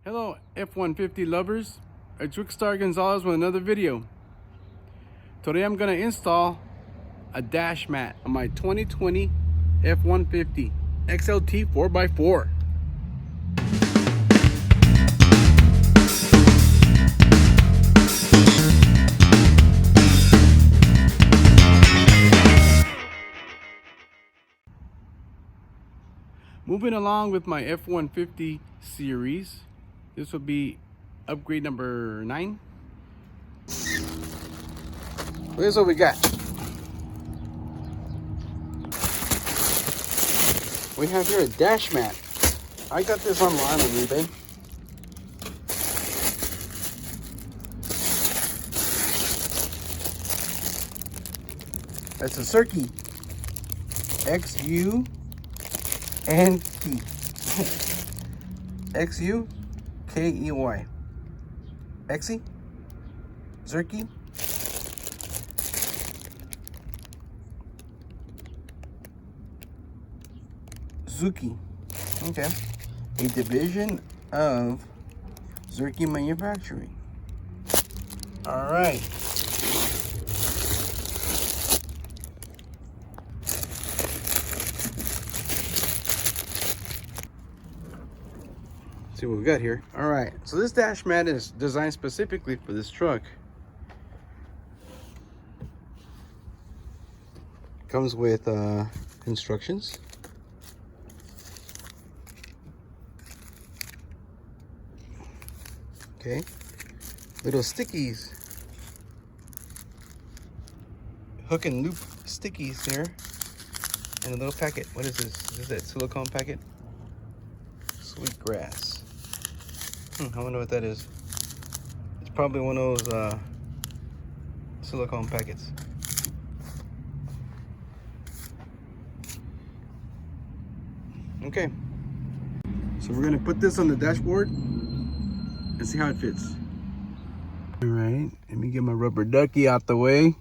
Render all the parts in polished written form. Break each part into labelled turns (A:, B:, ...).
A: Hello F-150 lovers, it's Rickstar Gonzalez with another video. Today I'm going to install a dash mat on my 2020 F-150 XLT 4x4. Moving along with my F-150 series, this will be upgrade number 9. Here's what we got. We have here a dash mat. I got this online on eBay. That's a Xukey. XU and key. XUKEY. Xy. Xukey. Xukey. Okay. A division of Xukey Manufacturing. All right. See what we got here. All right, so this dash mat is designed specifically for this truck. Comes with instructions. Okay, little stickies, hook and loop stickies there, and a little packet. What is this? Is this that silicone packet? Sweet grass. I wonder what that is. It's probably one of those silicone packets. Okay, so we're gonna put this on the dashboard and see how it fits. All right, let me get my rubber ducky out the way.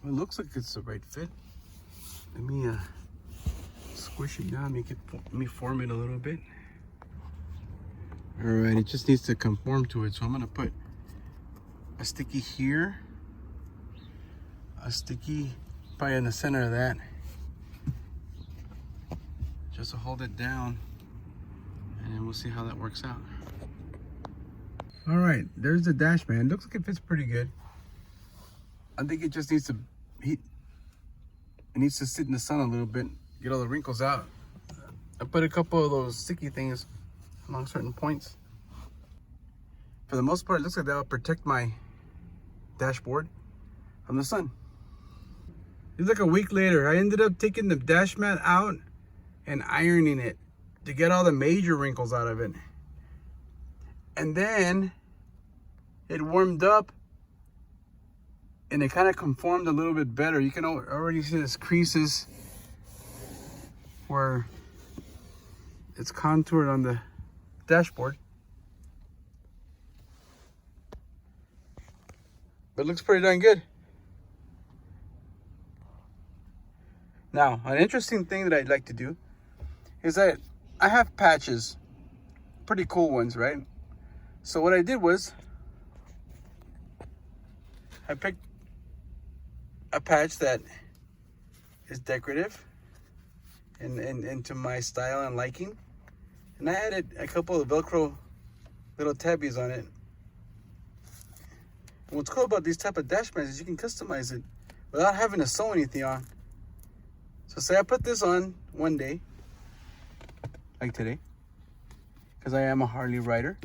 A: It looks like it's the right fit. Let me squish it down, let me form it a little bit. All right, it just needs to conform to it. So I'm gonna put a sticky here, a sticky probably in the center of that, just to hold it down, and then we'll see how that works out. All right, there's the dash mat. Looks like it fits pretty good. I think it just needs to heat. It needs to sit in the sun a little bit, get all the wrinkles out. I put a couple of those sticky things along certain points. For the most part, it looks like that'll protect my dashboard from the sun. It's like a week later, I ended up taking the dash mat out and ironing it to get all the major wrinkles out of it. And then it warmed up and it kind of conformed a little bit better. You can already see this creases where it's contoured on the dashboard. But it looks pretty darn good. Now, an interesting thing that I'd like to do is that I have patches, pretty cool ones, right? So what I did was I picked a patch that is decorative and to my style and liking, and I added a couple of Velcro little tabbies on it. And what's cool about these type of dash mats is you can customize it without having to sew anything on. So say I put this on one day, like today, because I am a Harley rider.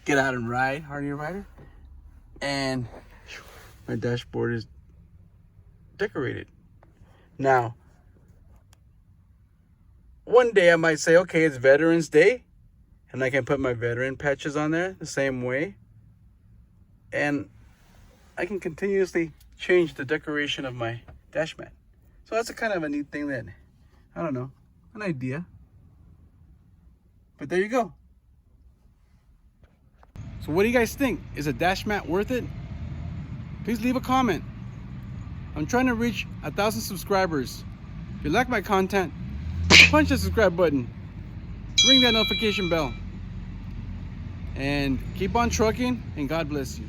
A: Get out and ride, Harley rider. And my dashboard is decorated. Now, one day I might say, okay, it's Veterans Day, and I can put my veteran patches on there the same way. And I can continuously change the decoration of my dash mat. So that's a kind of a neat thing that, I don't know, an idea. But there you go. So what do you guys think? Is a dash mat worth it? Please leave a comment. I'm trying to reach 1,000 subscribers. If you like my content, punch the subscribe button, ring that notification bell, and keep on trucking, and God bless you.